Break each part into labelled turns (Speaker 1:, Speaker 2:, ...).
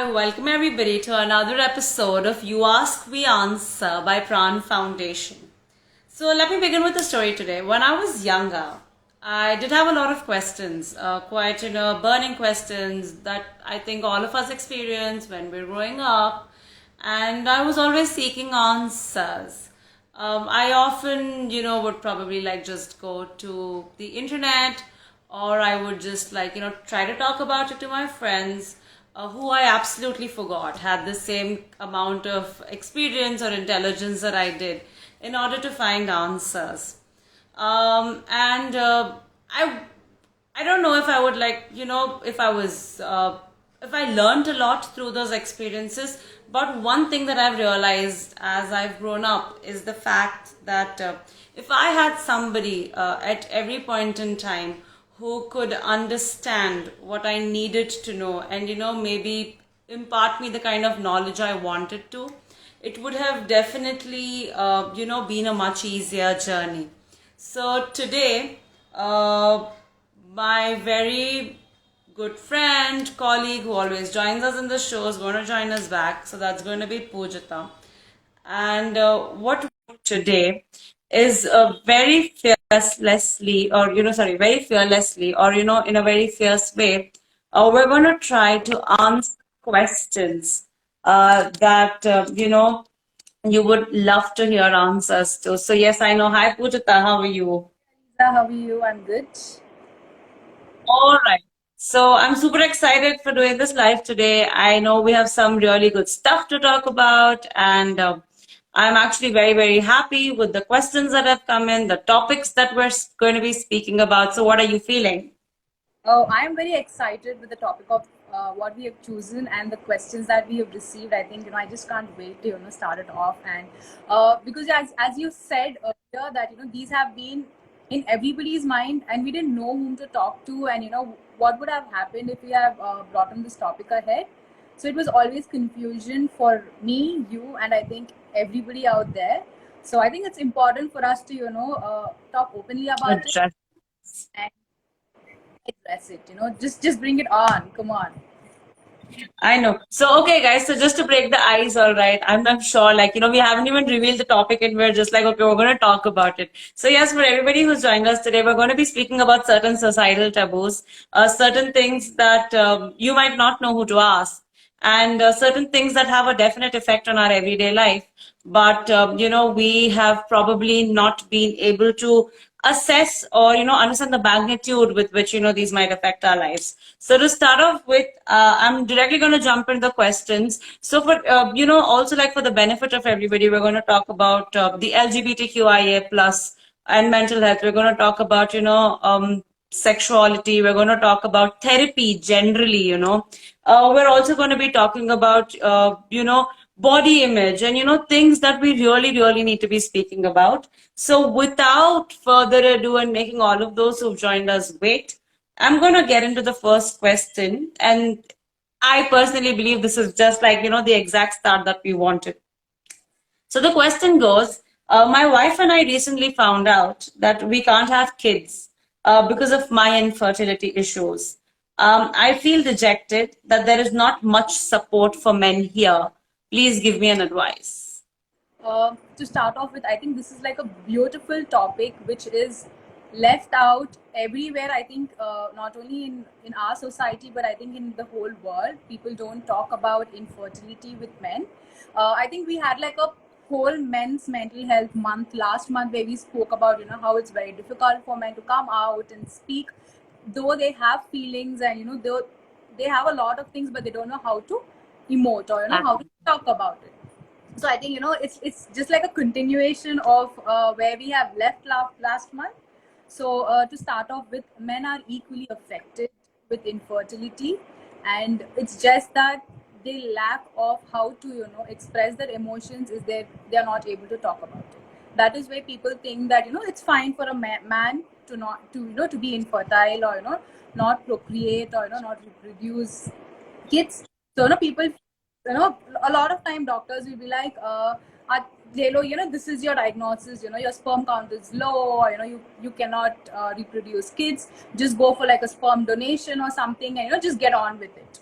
Speaker 1: Hi, welcome everybody to another episode of You Ask, We Answer by Pran Foundation. So, let me begin with a story today. When I was younger, I did have a lot of questions, quite, burning questions that I think all of us experience when we're growing up, and I was always seeking answers. I often, would probably like just go to the internet, or I would just try to talk about it to my friends who I absolutely forgot had the same amount of experience or intelligence that I did in order to find answers. And I don't know if I would if I learned a lot through those experiences. But one thing that I've realized as I've grown up is the fact that if I had somebody at every point in time who could understand what I needed to know and, maybe impart me the kind of knowledge I wanted to, it would have definitely, been a much easier journey. So today, my very good friend, colleague who always joins us in the show is going to join us back. So that's going to be Pujita. And what we do today is very fearlessly, or very fearlessly, or in a very fierce way, we're going to try to answer questions that you would love to hear answers to. So yes, I know. Hi, Pujita. How are you?
Speaker 2: Lisa, how are you? I'm good.
Speaker 1: All right. So I'm super excited for doing this live today. I know we have some really good stuff to talk about, and I'm actually very, very happy with the questions that have come in, the topics that we're going to be speaking about. So, what are you feeling?
Speaker 2: Oh, I am very excited with the topic of what we have chosen and the questions that we have received. I think I just can't wait to start it off. And because as you said earlier that these have been in everybody's mind, and we didn't know whom to talk to, and what would have happened if we have brought on this topic ahead. So it was always confusion for me, you, and I think everybody out there. So I think it's important for us to talk openly about it
Speaker 1: Address.
Speaker 2: and address it. Just bring it on. Come on.
Speaker 1: I know. So, okay, guys. So, just to break the ice, all right. I'm sure, we haven't even revealed the topic, and we're just like, okay, we're going to talk about it. So, yes, for everybody who's joined us today, we're going to be speaking about certain societal taboos, certain things that you might not know who to ask, and certain things that have a definite effect on our everyday life. But we have probably not been able to assess or understand the magnitude with which these might affect our lives. So to start off with, I'm directly going to jump into the questions. So for also, like, for the benefit of everybody, we're going to talk about the LGBTQIA plus and mental health. We're going to talk about sexuality. We're going to talk about therapy generally. We're also going to be talking about body image and things that we really, really need to be speaking about. So without further ado, and making all of those who've joined us wait, I'm going to get into the first question. And I personally believe this is just like the exact start that we wanted. So the question goes, my wife and I recently found out that we can't have kids because of my infertility issues. I feel dejected that there is not much support for men here. Please give me an advice.
Speaker 2: To start off with, I think this is like a beautiful topic which is left out everywhere. I think not only in our society, but I think in the whole world, people don't talk about infertility with men. I think we had like a whole men's mental health month last month where we spoke about how it's very difficult for men to come out and speak, though they have feelings, and they have a lot of things, but they don't know how to emote or how to talk about it. So I think it's just like a continuation of where we have left last month. So to start off with, men are equally affected with infertility, and it's just that they lack of how to express their emotions is that they are not able to talk about it. That is why people think that it's fine for a man to not to be infertile, or not procreate, or not reproduce kids. So people, a lot of time doctors will be like, Jelo, this is your diagnosis, your sperm count is low, or you cannot reproduce kids. Just go for like a sperm donation or something, and just get on with it.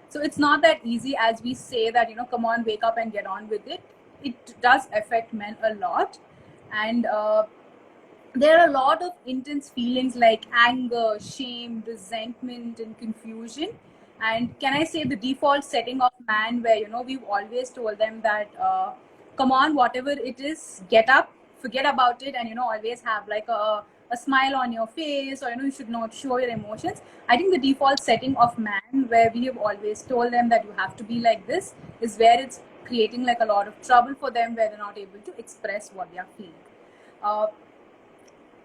Speaker 2: So it's not that easy as we say that, come on, wake up and get on with it. It does affect men a lot. And there are a lot of intense feelings like anger, shame, resentment, and confusion. And can I say the default setting of man, where we've always told them that, come on, whatever it is, get up, forget about it, and always have like a smile on your face, or you should not show your emotions. I think the default setting of man, where we have always told them that you have to be like this, is where it's creating like a lot of trouble for them, where they're not able to express what they are feeling.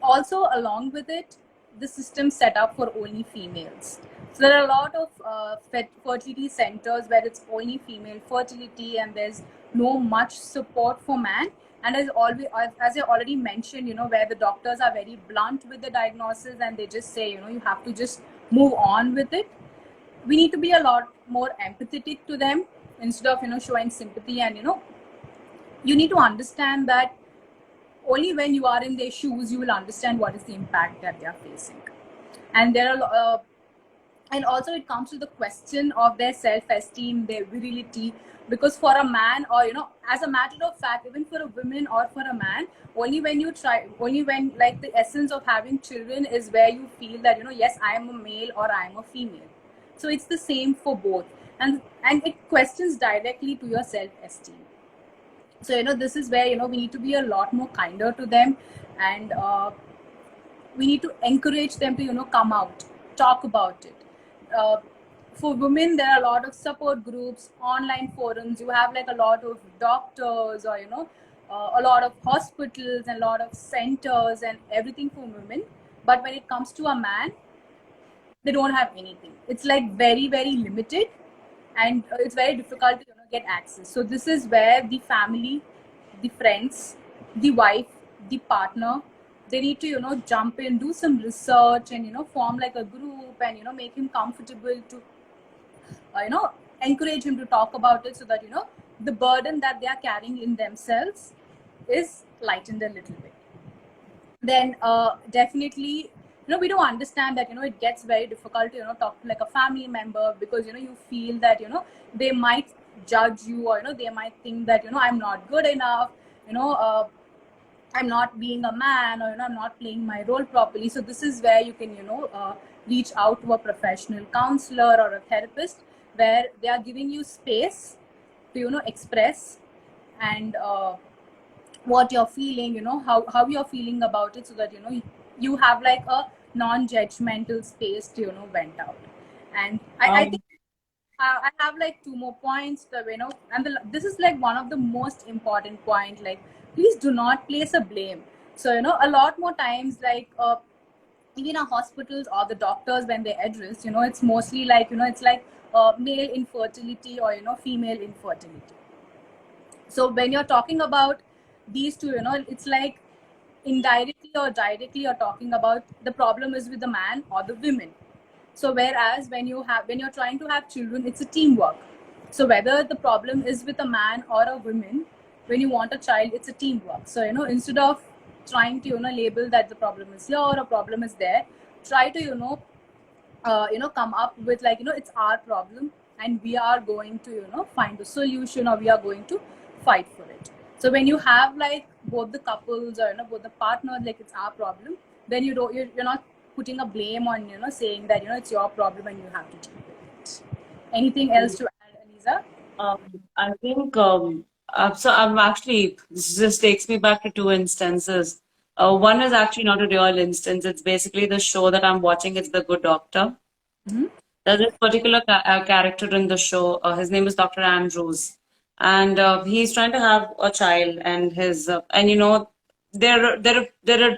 Speaker 2: Also, along with it, the system set up for only females. So there are a lot of fertility centers where it's only female fertility, and there's no much support for man. And as I already mentioned, where the doctors are very blunt with the diagnosis, and they just say, you have to just move on with it. We need to be a lot more empathetic to them instead of showing sympathy. And you need to understand that only when you are in their shoes, you will understand what is the impact that they are facing. And there are and also it comes to the question of their self-esteem, their virility. Because for a man, or as a matter of fact, even for a woman or for a man, only when like the essence of having children is where you feel that, yes, I am a male or I am a female. So it's the same for both. And it questions directly to your self-esteem. So this is where we need to be a lot more kinder to them. And we need to encourage them to come out, talk about it. For women, there are a lot of support groups, online forums. You have like a lot of doctors, or a lot of hospitals and a lot of centers and everything for women. But when it comes to a man, they don't have anything. It's like very, very limited, and it's very difficult to get access. So this is where the family, the friends, the wife, the partner, they need to jump in, do some research, and form like a group, and make him comfortable to encourage him to talk about it, so that the burden that they are carrying in themselves is lightened a little bit. Then definitely, we don't understand that it gets very difficult to talk to like a family member, because you feel that they might judge you, or they might think that I'm not good enough, I'm not being a man, or I'm not playing my role properly. So this is where you can reach out to a professional counselor or a therapist, where they are giving you space to express, and what you're feeling, how you're feeling about it, so that you have like a non-judgmental space to vent out. And I think I have like two more points, and this is like one of the most important point. Like, please do not place a blame. So a lot more times, like even our hospitals or the doctors, when they address, it's mostly like it's like male infertility, or female infertility. So when you're talking about these two, it's like indirectly or directly you're talking about the problem is with the man or the women. So whereas when you're trying to have children, it's a teamwork. So whether the problem is with a man or a woman, when you want a child, it's a teamwork. So instead of trying to label that the problem is here or a problem is there, try to come up with like it's our problem, and we are going to find a solution, or we are going to fight for it. So when you have like both the couples, or both the partners, like it's our problem, then you're not putting a blame on saying that it's your problem and you have to deal with it. Anything else to add, Aliza?
Speaker 1: I think so. I'm actually, this just takes me back to two instances. One is actually not a real instance. It's basically the show that I'm watching. It's The Good Doctor.
Speaker 2: Mm-hmm.
Speaker 1: There's this particular character in the show. His name is Dr. Andrews, and he's trying to have a child, and his and there are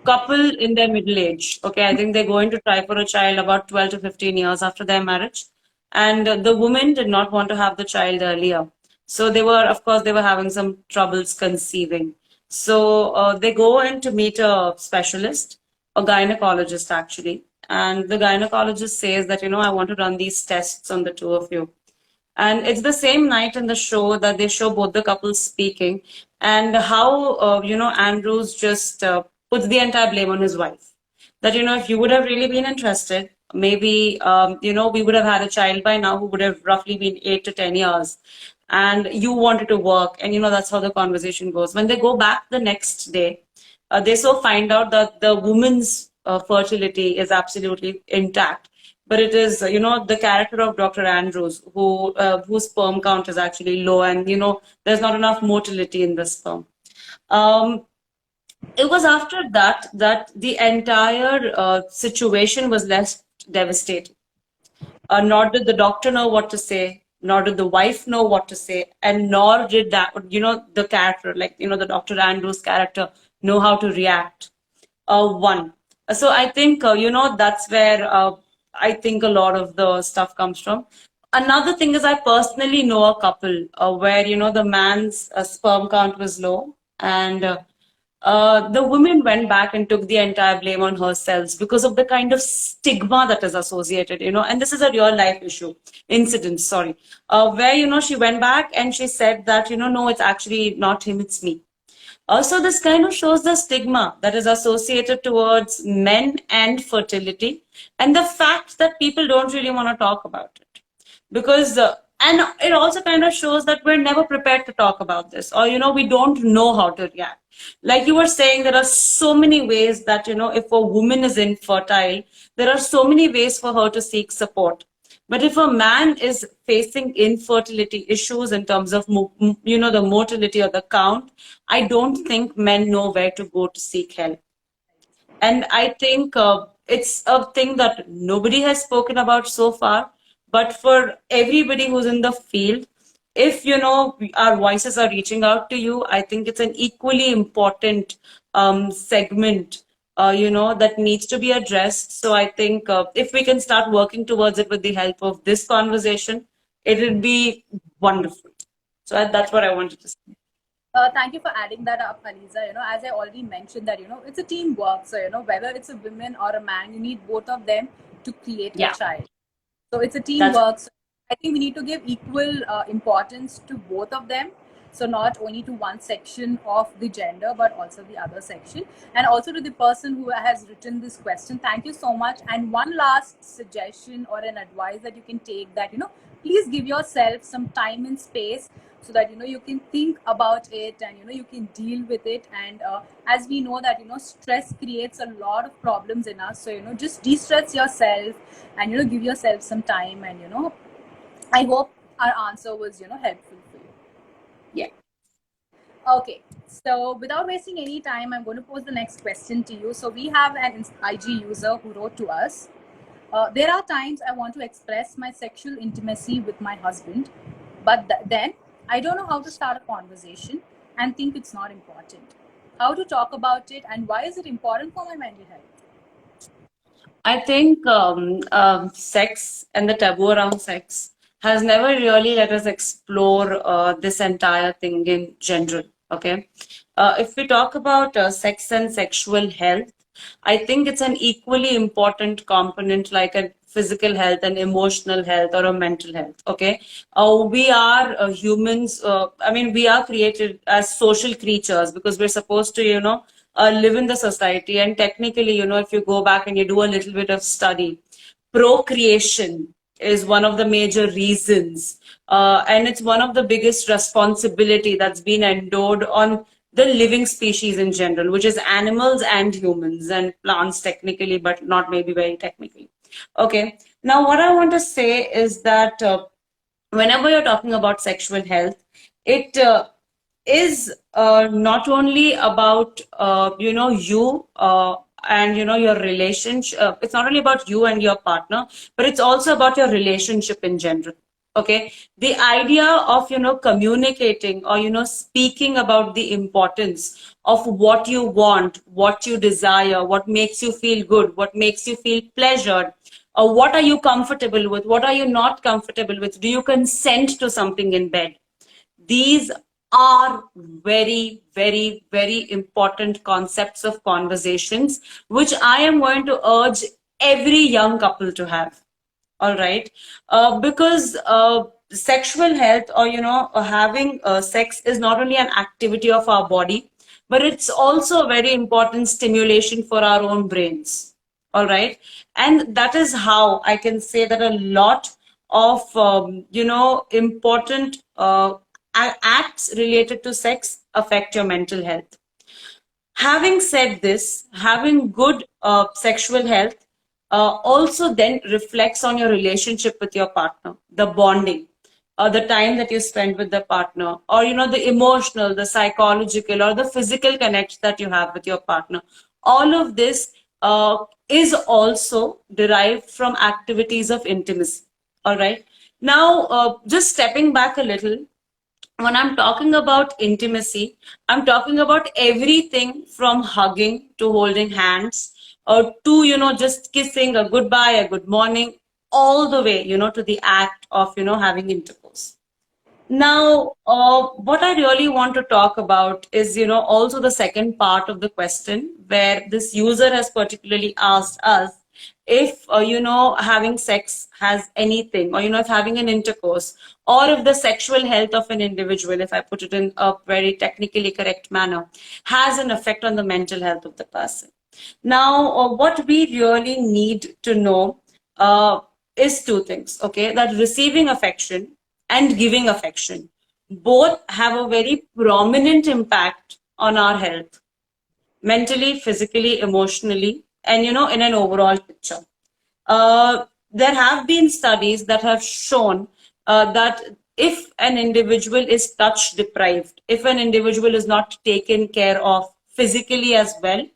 Speaker 1: couple in their middle age. Okay, I think they're going to try for a child about 12 to 15 years after their marriage. And the woman did not want to have the child earlier. So of course, they were having some troubles conceiving. So they go in to meet a specialist, a gynecologist actually. And the gynecologist says that, I want to run these tests on the two of you. And it's the same night in the show that they show both the couples speaking, and how, Andrews just puts the entire blame on his wife. That, if you would have really been interested, maybe, we would have had a child by now who would have roughly been 8 to 10 years. And you wanted to work, and that's how the conversation goes. When they go back the next day, they so find out that the woman's fertility is absolutely intact, but it is the character of Dr. Andrews whose sperm count is actually low, and there's not enough motility in the sperm. It was after that the entire situation was less devastating. Nor did the doctor know what to say, nor did the wife know what to say, and nor did the character, like, the Dr. Andrews character, know how to react. One. So I think, that's where I think a lot of the stuff comes from. Another thing is, I personally know a couple where, the man's sperm count was low, and the woman went back and took the entire blame on herself because of the kind of stigma that is associated, and this is a real life incident, sorry, where, she went back and she said that, no, it's actually not him, it's me. Also, this kind of shows the stigma that is associated towards men and fertility, and the fact that people don't really want to talk about it. Because, and it also kind of shows that we're never prepared to talk about this, or, we don't know how to react. Like you were saying, there are so many ways that, if a woman is infertile, there are so many ways for her to seek support. But if a man is facing infertility issues in terms of, the motility or the count, I don't think men know where to go to seek help. And I think it's a thing that nobody has spoken about so far. But for everybody who's in the field, if, our voices are reaching out to you, I think it's an equally important segment that needs to be addressed. So I think if we can start working towards it with the help of this conversation, it would be wonderful. So that's what I wanted to say.
Speaker 2: Thank you for adding that up, Aliza. As I already mentioned that, it's a teamwork. So, whether it's a woman or a man, you need both of them to create a child. So it's a teamwork. So I think we need to give equal importance to both of them. So not only to one section of the gender, but also the other section. And also to the person who has written this question, thank you so much. And one last suggestion or an advice that you can take, that, please give yourself some time and space so that, you can think about it and, you can deal with it. And as we know that, stress creates a lot of problems in us. So, just de-stress yourself and, give yourself some time. And, I hope our answer was, helpful for you.
Speaker 1: Yeah.
Speaker 2: Okay. So without wasting any time, I'm going to pose the next question to you. So we have an IG user who wrote to us. There are times I want to express my sexual intimacy with my husband, but then I don't know how to start a conversation and think it's not important. How to talk about it, and why is it important for my mental health?
Speaker 1: I think sex and the taboo around sex has never really let us explore this entire thing in general. Okay. If we talk about sex and sexual health, I think it's an equally important component like a physical health and emotional health or a mental health. Okay. We are humans. We are created as social creatures because we're supposed to, live in the society. And technically, if you go back and you do a little bit of study, procreation is one of the major reasons. And it's one of the biggest responsibility that's been endowed on the living species in general, which is animals and humans and plants technically, but not maybe very technically. Okay. Now, what I want to say is that whenever you're talking about sexual health, it is not only about, you and, your relationship. It's not only about you and your partner, but it's also about your relationship in general. Okay. The idea of, communicating or, speaking about the importance of what you want, what you desire, what makes you feel good, what makes you feel pleasured, or what are you comfortable with, what are you not comfortable with, do you consent to something in bed? These are very, very, very important concepts of conversations, which I am going to urge every young couple to have. All right. Because sexual health or, having sex is not only an activity of our body, but it's also a very important stimulation for our own brains. All right. And that is how I can say that a lot of, important acts related to sex affect your mental health. Having said this, having good sexual health also then reflects on your relationship with your partner, the bonding, the time that you spend with the partner, or the emotional, the psychological, or the physical connect that you have with your partner. All of this is also derived from activities of intimacy. All right. Now, just stepping back a little, when I'm talking about intimacy, I'm talking about everything from hugging to holding hands, or to, just kissing, a goodbye, a good morning, all the way, to the act of, having intercourse. Now, what I really want to talk about is, also the second part of the question, where this user has particularly asked us if, having sex has anything, or, if having an intercourse, or if the sexual health of an individual, if I put it in a very technically correct manner, has an effect on the mental health of the person. Now, what we really need to know is two things, okay? That receiving affection and giving affection both have a very prominent impact on our health, mentally, physically, emotionally, and in an overall picture. There have been studies that have shown that if an individual is touch deprived, if an individual is not taken care of physically as well,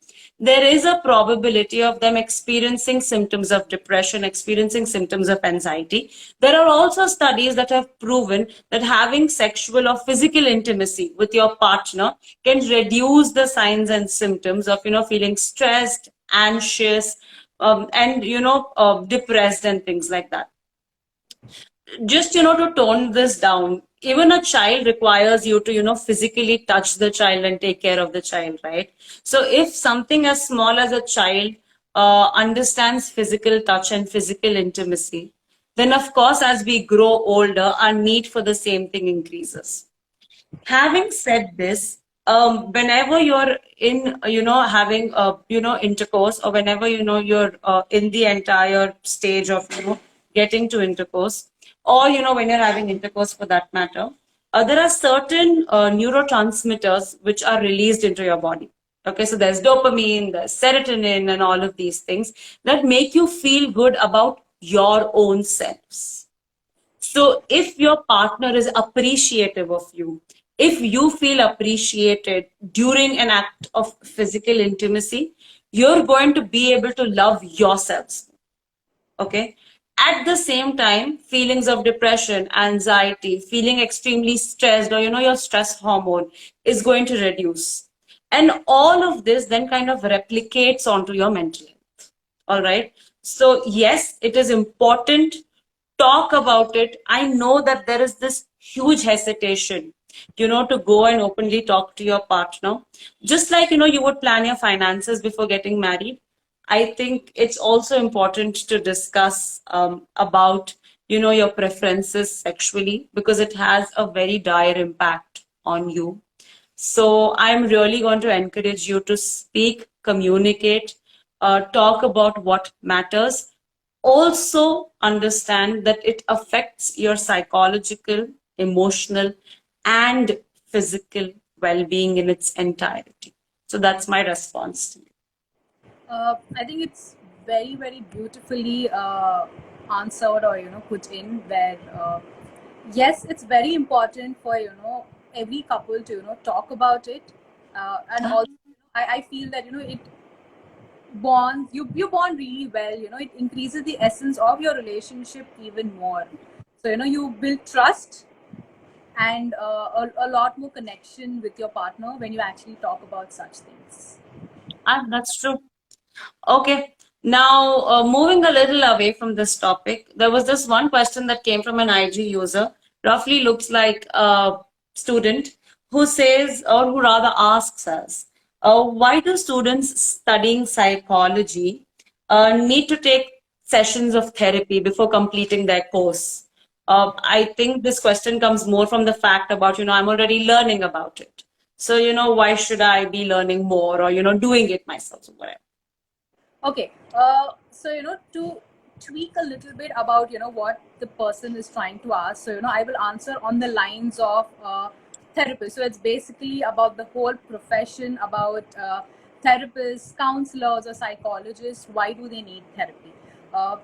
Speaker 1: there is a probability of them experiencing symptoms of depression, experiencing symptoms of anxiety. There are also studies that have proven that having sexual or physical intimacy with your partner can reduce the signs and symptoms of, feeling stressed, anxious, and, depressed and things like that. Just, to tone this down, even a child requires you to, physically touch the child and take care of the child, right? So if something as small as a child understands physical touch and physical intimacy, then of course, as we grow older, our need for the same thing increases. Having said this, whenever you're in, having, intercourse, or whenever, you're in the entire stage of, getting to intercourse, or, when you're having intercourse for that matter, there are certain neurotransmitters which are released into your body. Okay, so there's dopamine, there's serotonin, and all of these things that make you feel good about your own selves. So if your partner is appreciative of you, if you feel appreciated during an act of physical intimacy, you're going to be able to love yourselves. Okay. At the same time, feelings of depression, anxiety, feeling extremely stressed, or, your stress hormone is going to reduce. And all of this then kind of replicates onto your mental health. All right. So yes, it is important. Talk about it. I know that there is this huge hesitation, to go and openly talk to your partner. Just like, you would plan your finances before getting married. I think it's also important to discuss about, your preferences sexually, because it has a very dire impact on you. So I'm really going to encourage you to speak, communicate, talk about what matters. Also understand that it affects your psychological, emotional, and physical well-being in its entirety. So that's my response to you.
Speaker 2: I think it's very, very beautifully answered, or put in, where yes, it's very important for every couple to talk about it, and also I feel that it bonds you bond really well. It increases the essence of your relationship even more. So you build trust and a lot more connection with your partner when you actually talk about such things.
Speaker 1: That's true. Okay. Now, moving a little away from this topic, there was this one question that came from an IG user, roughly looks like a student, who says, or who rather asks us, why do students studying psychology need to take sessions of therapy before completing their course? I think this question comes more from the fact about, I'm already learning about it. So, why should I be learning more, or, doing it myself or whatever?
Speaker 2: Okay. So to tweak a little bit about what the person is trying to ask. So I will answer on the lines of therapist. So it's basically about the whole profession, about therapists, counselors, or psychologists. Why do they need therapy? Uh,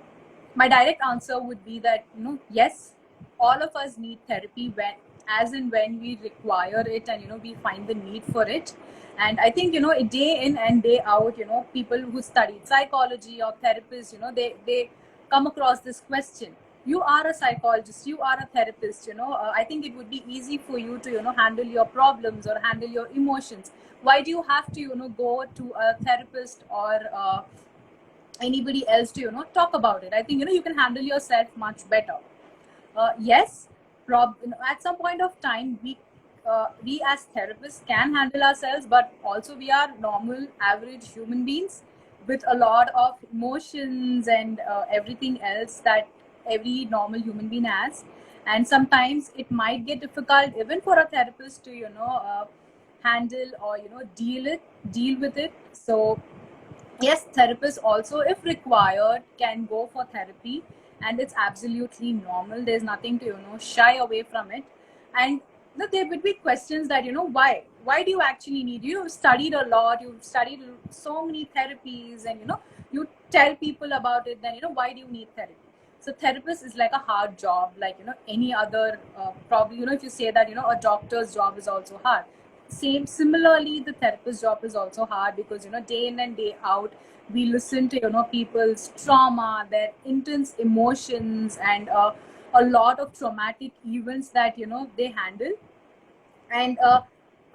Speaker 2: my direct answer would be that yes, all of us need therapy when, as and when we require it, and we find the need for it. And I think day in and day out, people who studied psychology or therapists, they come across this question. You are a psychologist, you are a therapist, I think it would be easy for you to handle your problems or handle your emotions. Why do you have to go to a therapist or anybody else to talk about it? I think you can handle yourself much better. Yes, at some point of time, we as therapists can handle ourselves, but also we are normal, average human beings with a lot of emotions and everything else that every normal human being has. And sometimes it might get difficult even for a therapist to handle or deal with it. So yes, therapists also, if required, can go for therapy, and it's absolutely normal. There's nothing to shy away from it. And there would be questions that why do you actually need? You've studied a lot, you've studied so many therapies, and you tell people about it. Then why do you need therapy? So therapist is like a hard job, like any other. Probably if you say that a doctor's job is also hard, similarly the therapist job is also hard, because day in and day out we listen to people's trauma, their intense emotions, and a lot of traumatic events that they handle. And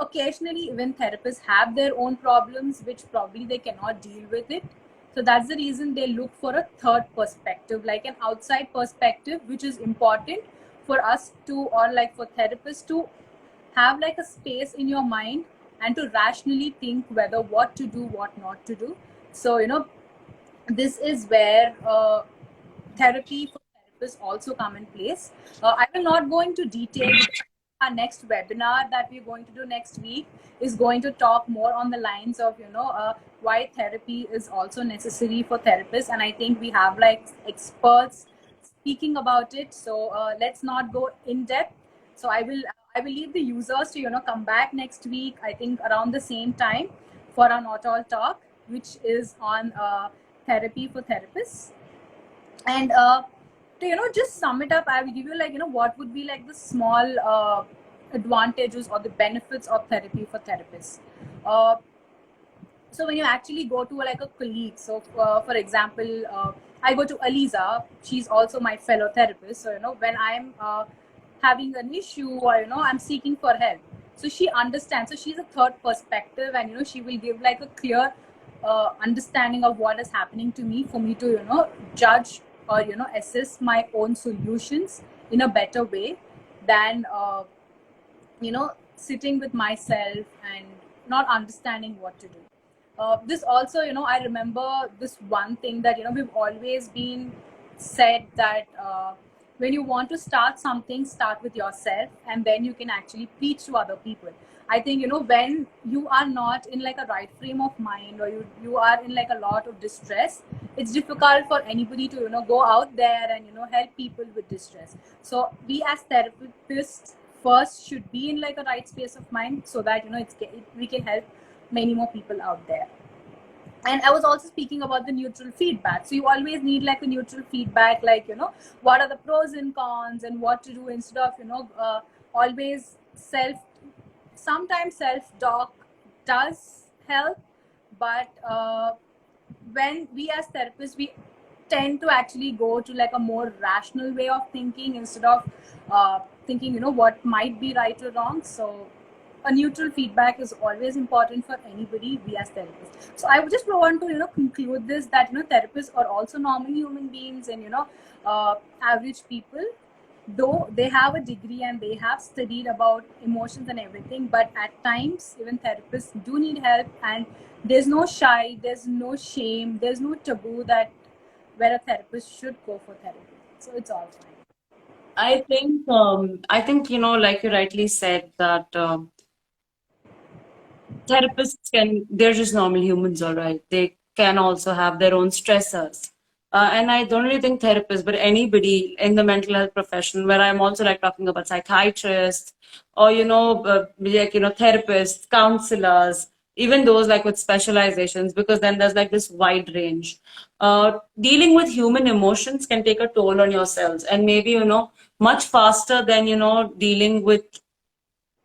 Speaker 2: occasionally even therapists have their own problems which probably they cannot deal with it. So that's the reason they look for a third perspective, like an outside perspective, which is important for us to, or like for therapists to have like a space in your mind and to rationally think whether what to do, what not to do. So this is where therapy for therapists also come in place. I will not go into detail, because our next webinar that we're going to do next week is going to talk more on the lines of why therapy is also necessary for therapists, and I think we have like experts speaking about it. So let's not go in depth. So I will leave the users to come back next week, I think around the same time, for our Not All Talk, which is on therapy for therapists. And to just sum it up, I will give you like what would be like the small advantages or the benefits of therapy for therapists. Uh, so when you actually go to like a colleague, so for example, I go to Aliza, she's also my fellow therapist. So when I'm having an issue, or I'm seeking for help, so she understands. So she's a third perspective, and she will give like a clear understanding of what is happening to me, for me to judge or assess my own solutions in a better way than sitting with myself and not understanding what to do. This also, I remember this one thing that we've always been said that when you want to start something, start with yourself, and then you can actually preach to other people. I think when you are not in like a right frame of mind, or you are in like a lot of distress, it's difficult for anybody to go out there and help people with distress. So we as therapists first should be in like a right space of mind, so that we can help many more people out there. And I was also speaking about the neutral feedback. So you always need like a neutral feedback, like what are the pros and cons and what to do, instead of always sometimes self talk does help, but when we as therapists, we tend to actually go to like a more rational way of thinking, instead of thinking what might be right or wrong. So a neutral feedback is always important for anybody, we as therapists. So I would just want to conclude this, that therapists are also normal human beings, and average people, though they have a degree and they have studied about emotions and everything, but at times even therapists do need help, and there's no shy, there's no shame, there's no taboo that where a therapist should go for therapy. So it's all fine.
Speaker 1: I think like you rightly said, that therapists they're just normal humans, all right. They can also have their own stressors. And I don't really think therapists, but anybody in the mental health profession, where I'm also like talking about psychiatrists or, therapists, counselors, even those like with specializations, because then there's like this wide range. Dealing with human emotions can take a toll on yourselves and maybe, much faster than, dealing with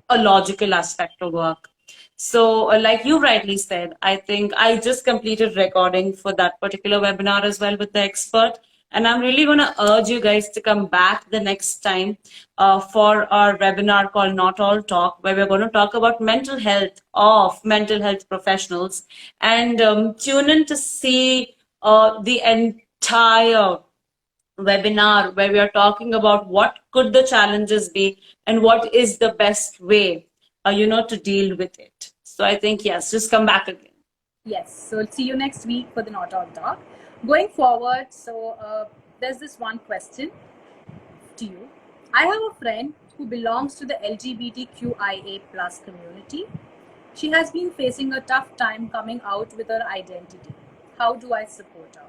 Speaker 1: a logical aspect of work. So, like you rightly said, I think I just completed recording for that particular webinar as well with the expert. And I'm really going to urge you guys to come back the next time for our webinar called Not All Talk, where we're going to talk about mental health of mental health professionals. And tune in to see the entire webinar where we are talking about what could the challenges be and what is the best way, to deal with it. So I think, yes, just come back again.
Speaker 2: Yes, so see you next week for the Not All Talk. Going forward, so there's this one question to you. I have a friend who belongs to the LGBTQIA plus community. She has been facing a tough time coming out with her identity. How do I support her?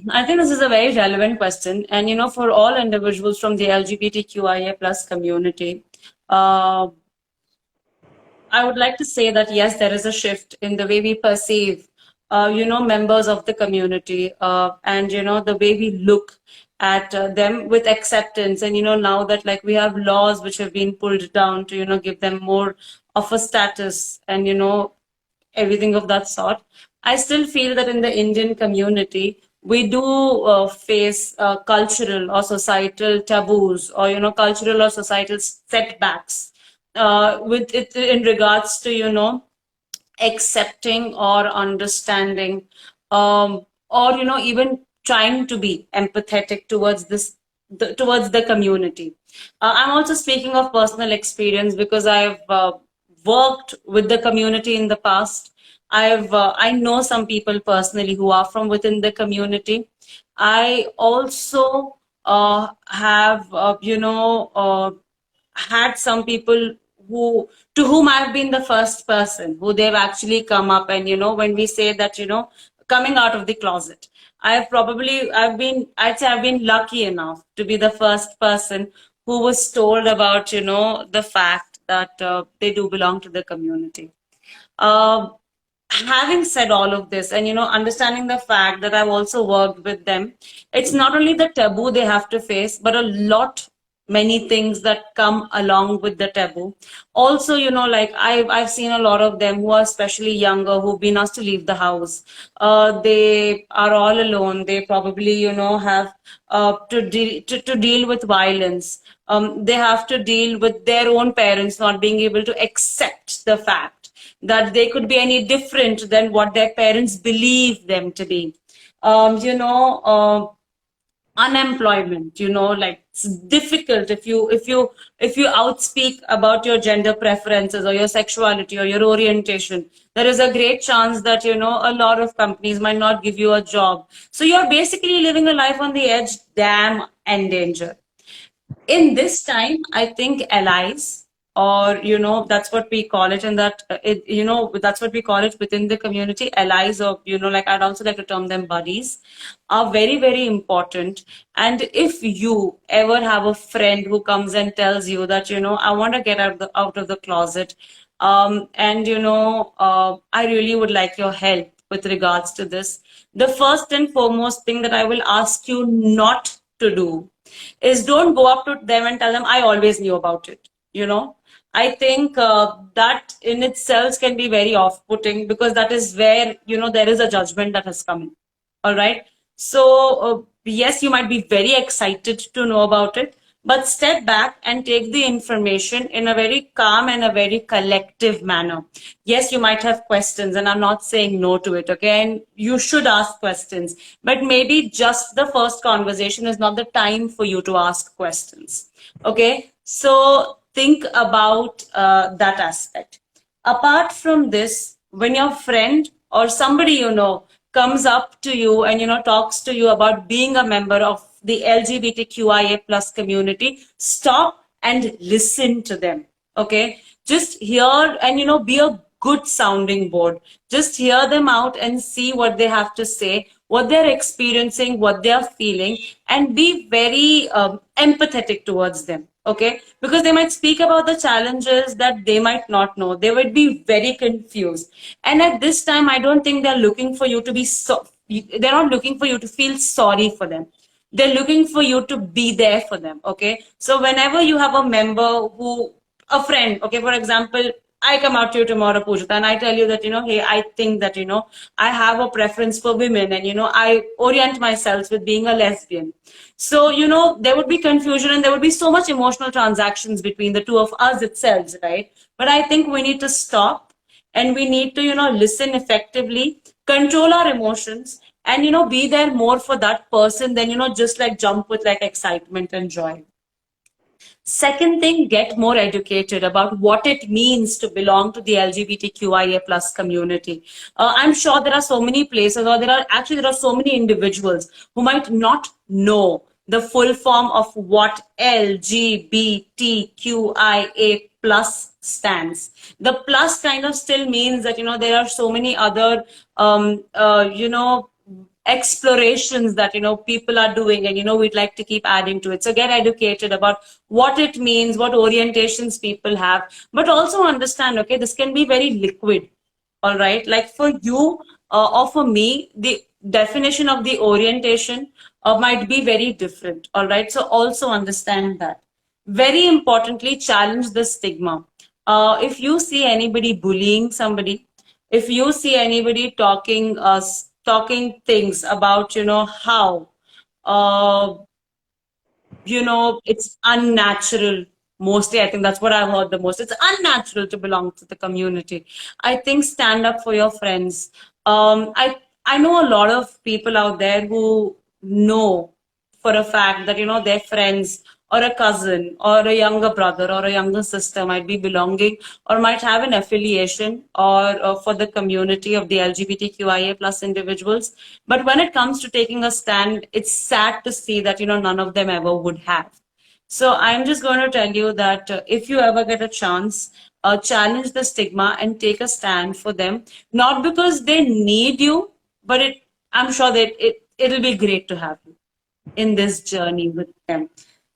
Speaker 1: I think this is a very relevant question. And, for all individuals from the LGBTQIA plus community, I would like to say that, yes, there is a shift in the way we perceive, members of the community and, the way we look at them with acceptance. And, now that like we have laws which have been pulled down to, give them more of a status and, everything of that sort. I still feel that in the Indian community, we do face cultural or societal taboos or, cultural or societal setbacks with it in regards to, accepting or understanding or, even trying to be empathetic towards towards the community. I'm also speaking of personal experience because I've worked with the community in the past. I know some people personally who are from within the community. I also have had some people to whom I've been the first person who they've actually come up and when we say that coming out of the closet, I'd say I've been lucky enough to be the first person who was told about the fact that they do belong to the community. Having said all of this and understanding the fact that I've also worked with them, it's not only the taboo they have to face but a lot many things that come along with the taboo. Also, like I've seen a lot of them who are especially younger, who've been asked to leave the house. They are all alone. They probably, have to deal with violence. They have to deal with their own parents not being able to accept the fact that they could be any different than what their parents believe them to be. Unemployment, like it's difficult if you outspeak about your gender preferences or your sexuality or your orientation. There is a great chance that a lot of companies might not give you a job, so you're basically living a life on the edge, damn, and danger. In this time, I think allies, or that's what we call it, and that that's what we call it within the community, allies, or like I'd also like to term them buddies, are very, very important. And if you ever have a friend who comes and tells you that I want to get out of the closet, and I really would like your help with regards to this, the first and foremost thing that I will ask you not to do is don't go up to them and tell them I always knew about it. I think that in itself can be very off-putting, because that is where there is a judgment that has come in. All right. So yes, you might be very excited to know about it, but step back and take the information in a very calm and a very collective manner. Yes, you might have questions, and I'm not saying no to it, okay? And you should ask questions, but maybe just the first conversation is not the time for you to ask questions, okay? So think about that aspect. Apart from this, when your friend or somebody comes up to you and talks to you about being a member of the LGBTQIA plus community, stop and listen to them. Okay, just hear and be a good sounding board. Just hear them out and see what they have to say, what they're experiencing, what they're feeling, and be very empathetic towards them. Okay, because they might speak about the challenges that they might not know. They would be very confused, and at this time, I don't think they're looking for you to be so. They're not looking for you to feel sorry for them. They're looking for you to be there for them. Okay, so whenever you have a member who, a friend, okay, for example, I come out to you tomorrow, Pujita, and I tell you that, hey, I think that, I have a preference for women, and, I orient myself with being a lesbian. So, there would be confusion and there would be so much emotional transactions between the two of us itself, right? But I think we need to stop and we need to, listen effectively, control our emotions, and, be there more for that person than, just like jump with like excitement and joy. Second thing, get more educated about what it means to belong to the LGBTQIA plus community. I'm sure there are so many places, or there are so many individuals who might not know the full form of what LGBTQIA plus stands. The plus kind of still means that, there are so many other, explorations that people are doing, and we'd like to keep adding to it. So get educated about what it means, what orientations people have, but also understand, okay, this can be very liquid. All right, like for you or for me, the definition of the orientation might be very different. All right, so also understand that. Very importantly, challenge the stigma. If you see anybody bullying somebody, if you see anybody talking things about, how uh, it's unnatural. Mostly, I think that's what I've heard the most. It's unnatural to belong to the community. I think stand up for your friends. I know a lot of people out there who know for a fact that their friends or a cousin or a younger brother or a younger sister might be belonging or might have an affiliation or for the community of the LGBTQIA plus individuals. But when it comes to taking a stand, it's sad to see that none of them ever would have. So I'm just going to tell you that if you ever get a chance, challenge the stigma and take a stand for them. Not because they need you, but I'm sure that it'll be great to have you in this journey with them.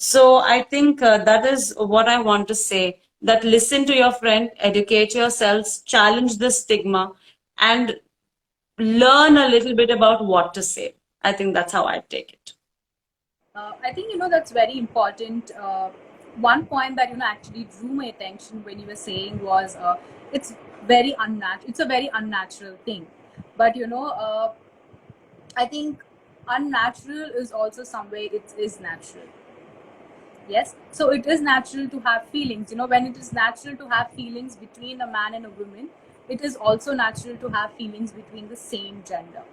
Speaker 1: So I think that is what I want to say. That listen to your friend, educate yourselves, challenge the stigma, and learn a little bit about what to say. I think that's how I take it.
Speaker 2: I think that's very important. One point that actually drew my attention when you were saying was it's very unnatural. It's a very unnatural thing, but I think unnatural is also some way it is natural. Yes, so it is natural to have feelings. When it is natural to have feelings between a man and a woman, it is also natural to have feelings between the same gender.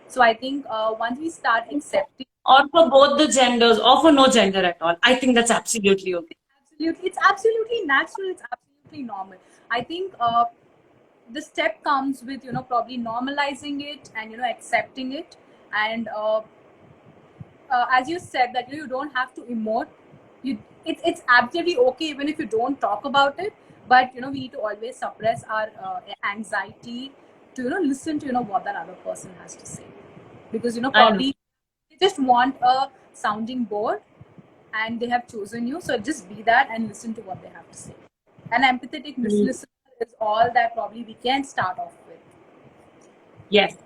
Speaker 2: So I think once we start accepting,
Speaker 1: or for both the genders, or for no gender at all, I think that's absolutely okay.
Speaker 2: Absolutely, it's absolutely natural. It's absolutely normal. I think the step comes with probably normalizing it and accepting it, and as you said that you don't have to emote. It's absolutely okay even if you don't talk about it, but we need to always suppress our anxiety to listen to what that other person has to say, because probably they just want a sounding board and they have chosen you, so just be that and listen to what they have to say. An empathetic listener is all that probably we can start off with.
Speaker 1: Yes.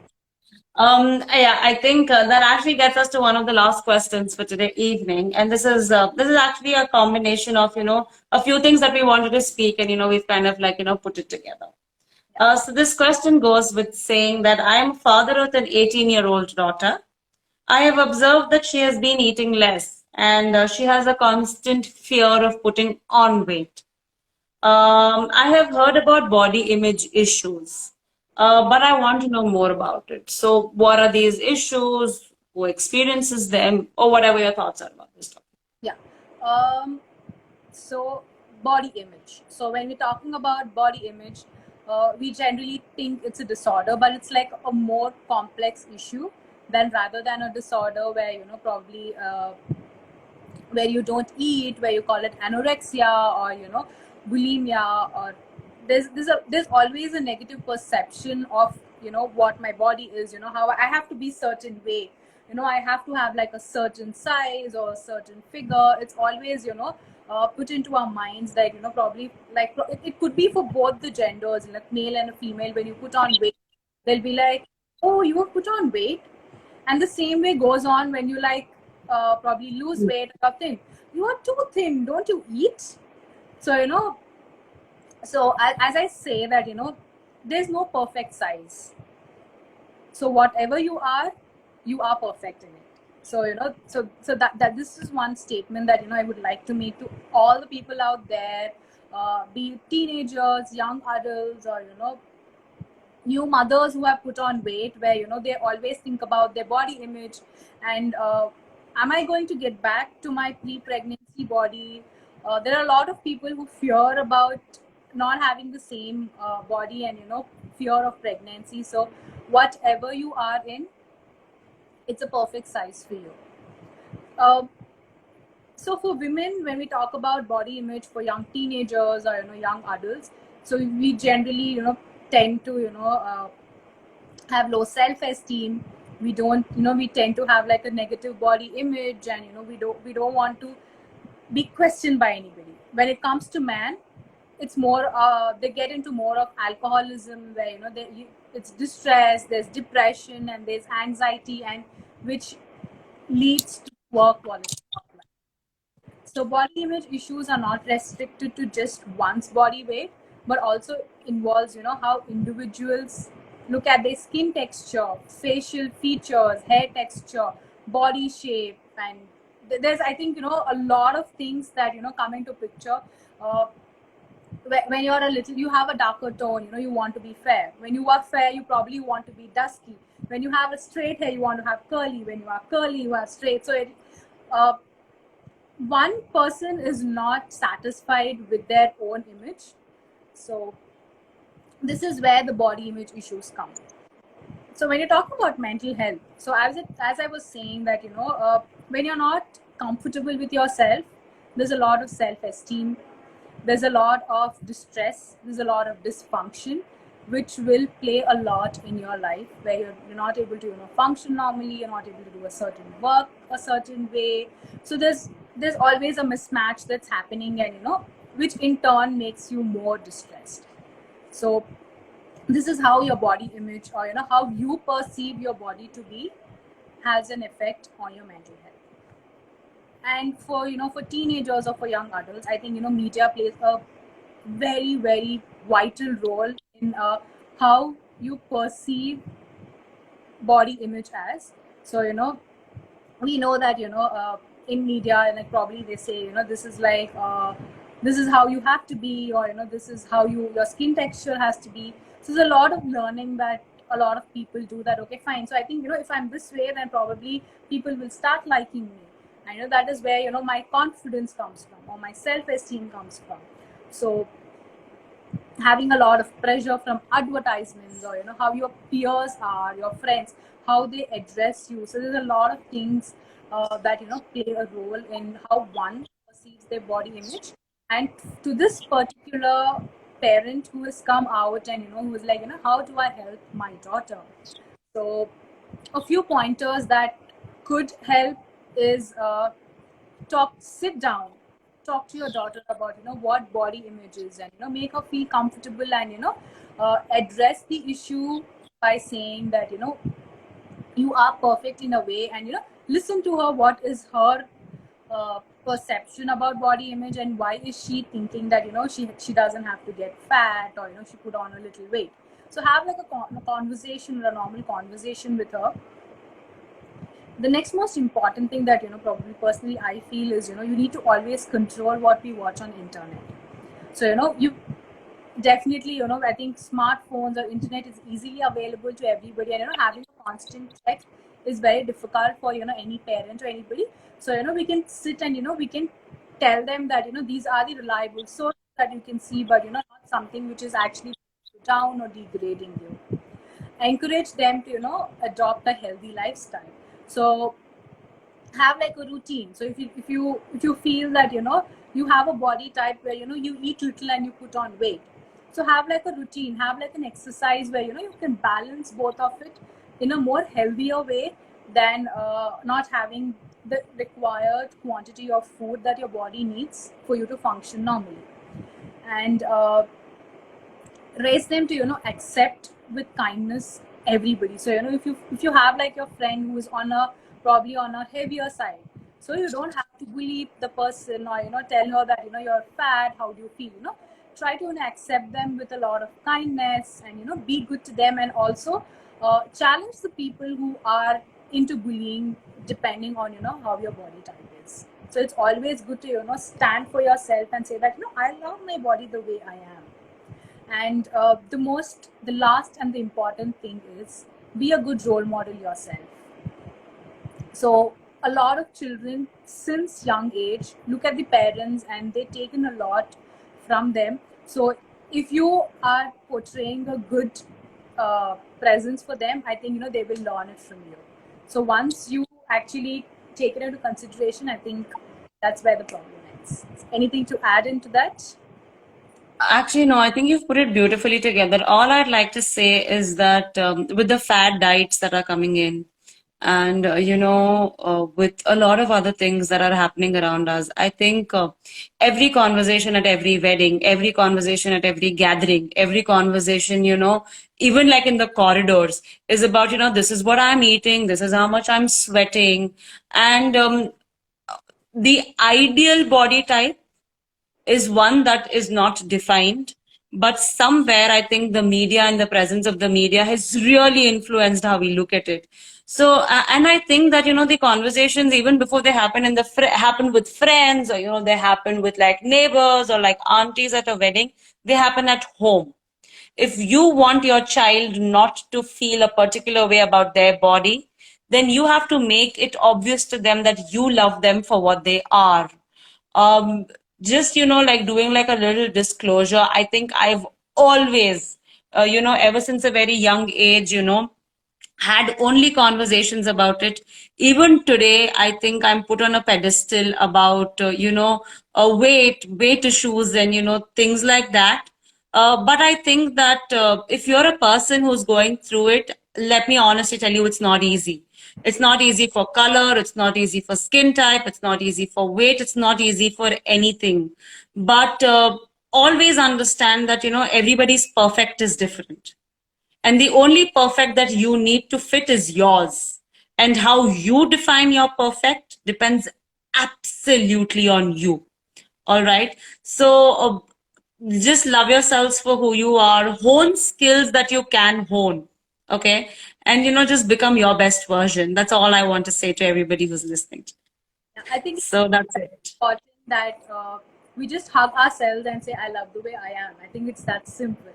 Speaker 1: Yeah, I think that actually gets us to one of the last questions for today evening, and this is actually a combination of a few things that we wanted to speak, and we've kind of like put it together. So this question goes with saying that I am father of an 18-year-old daughter. I have observed that she has been eating less, and she has a constant fear of putting on weight. I have heard about body image issues, but I want to know more about it. So, what are these issues? Who experiences them? Or whatever your thoughts are about this topic.
Speaker 2: Yeah. So, body image. So, when we're talking about body image, we generally think it's a disorder, but it's like a more complex issue than rather than a disorder where probably where you don't eat, where you call it anorexia or bulimia or there's always a negative perception of what my body is, how I have to be certain way, I have to have like a certain size or a certain figure. It's always put into our minds that probably like it could be for both the genders, like male and a female. When you put on weight, they'll be like, oh, you have put on weight. And the same way goes on when you like probably lose weight or something. You are too thin, don't you eat? So so as I say that there's no perfect size. So whatever you are perfect in it. So so that this is one statement that I would like to make to all the people out there, be it teenagers, young adults, or new mothers who have put on weight, where they always think about their body image and am I going to get back to my pre-pregnancy body? There are a lot of people who fear about not having the same body and fear of pregnancy. So whatever you are in, it's a perfect size for you. So for women, when we talk about body image for young teenagers or young adults, so we generally tend to have low self-esteem. We don't we tend to have like a negative body image, and we don't want to be questioned by anybody. When it comes to man, it's more they get into more of alcoholism, where it's distress, there's depression, and there's anxiety, and which leads to poor quality of life. So body image issues are not restricted to just one's body weight, but also involves how individuals look at their skin texture, facial features, hair texture, body shape, and there's I think a lot of things that come into picture. When you're a little, you have a darker tone, you want to be fair. When you are fair, you probably want to be dusky. When you have a straight hair, you want to have curly. When you are curly, you have straight. So one person is not satisfied with their own image. So this is where the body image issues come. So when you talk about mental health, so as I was saying that when you're not comfortable with yourself, there's a lot of self-esteem, there's a lot of distress, there's a lot of dysfunction, which will play a lot in your life, where you're not able to function normally, you're not able to do a certain work a certain way. So there's always a mismatch that's happening, and which in turn makes you more distressed. So this is how your body image, or how you perceive your body to be, has an effect on your mental health. And for for teenagers or for young adults, I think media plays a very, very vital role in how you perceive body image as. So we know that in media, like probably they say this is like this is how you have to be, or this is how your skin texture has to be. So there's a lot of learning that a lot of people do, that okay, fine, so I think if I'm this way, then probably people will start liking me. I know that is where my confidence comes from, or my self-esteem comes from. So having a lot of pressure from advertisements, or how your peers are, your friends, how they address you. So there's a lot of things that play a role in how one perceives their body image. And to this particular parent who has come out and who is like how do I help my daughter? So a few pointers that could help is sit down, talk to your daughter about what body image is, and make her feel comfortable, and address the issue by saying that you are perfect in a way, and listen to her, what is her perception about body image, and why is she thinking that she doesn't have to get fat, or she put on a little weight. So have like a conversation, or a normal conversation with her. The next most important thing that probably personally I feel is you need to always control what we watch on internet. So you definitely I think smartphones or internet is easily available to everybody, and having a constant check is very difficult for any parent or anybody. So we can sit and we can tell them that these are the reliable sources that you can see, but not something which is actually down or degrading you. Encourage them to adopt a healthy lifestyle. So have like a routine. So if you feel that you have a body type where you eat little and you put on weight, So have like a routine, have like an exercise where you can balance both of it in a more healthier way than not having the required quantity of food that your body needs for you to function normally. And raise them to accept with kindness everybody. So if you have like your friend who is on a probably on a heavier side, so you don't have to bully the person or tell her that you're fat, how do you feel, try to accept them with a lot of kindness and be good to them. And also challenge the people who are into bullying depending on how your body type is. So it's always good to stand for yourself and say that I love my body the way I am. And the last and the important thing is be a good role model yourself. So a lot of children since young age look at the parents and they take in a lot from them. So if you are portraying a good presence for them, I think they will learn it from you. So once you actually take it into consideration, I think that's where the problem ends. Anything to add into that?
Speaker 1: Actually, no, I think you've put it beautifully together. All I'd like to say is that with the fad diets that are coming in, and with a lot of other things that are happening around us, I think every conversation at every wedding, every conversation at every gathering, every conversation, even like in the corridors, is about, this is what I'm eating, this is how much I'm sweating. And the ideal body type is one that is not defined, but somewhere I think the media and the presence of the media has really influenced how we look at it. So and I think that the conversations, even before they happen in the happen with friends, or they happen with like neighbors or like aunties at a wedding, they happen at home. If you want your child not to feel a particular way about their body, then you have to make it obvious to them that you love them for what they are. um just like doing like a little disclosure, I think I've always ever since a very young age, had only conversations about it. Even today, I think I'm put on a pedestal about weight issues and things like that. But I think that if you're a person who's going through it, let me honestly tell you, it's not easy. It's not easy for color, it's not easy for skin type, it's not easy for weight, it's not easy for anything. But always understand that everybody's perfect is different, and the only perfect that you need to fit is yours. And how you define your perfect depends absolutely on you. All right. So just love yourselves for who you are, hone skills that you can hone. Okay. And, just become your best version. That's all I want to say to everybody who's listening.
Speaker 2: I think
Speaker 1: so that's it.
Speaker 2: Important that we just hug ourselves and say, I love the way I am. I think it's that simple.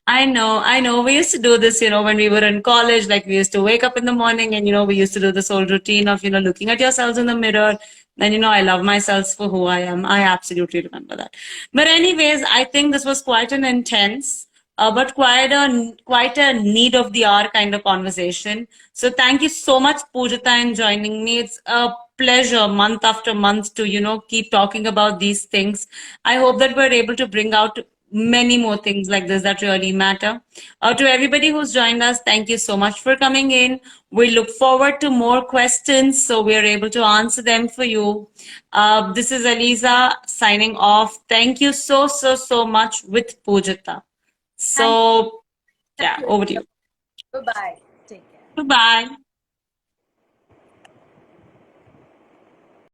Speaker 1: I know. We used to do this, when we were in college. Like, we used to wake up in the morning and, we used to do this whole routine of, looking at yourselves in the mirror. And, I love myself for who I am. I absolutely remember that. But anyways, I think this was quite an intense, but quite a need of the hour kind of conversation. So thank you so much, Poojitha, in joining me. It's a pleasure month after month to, keep talking about these things. I hope that we're able to bring out many more things like this that really matter. To everybody who's joined us, thank you so much for coming in. We look forward to more questions so we're able to answer them for you. This is Aliza signing off. Thank you so much with Poojitha. So, yeah, over to you.
Speaker 2: Bye-bye. Take care.
Speaker 1: Goodbye.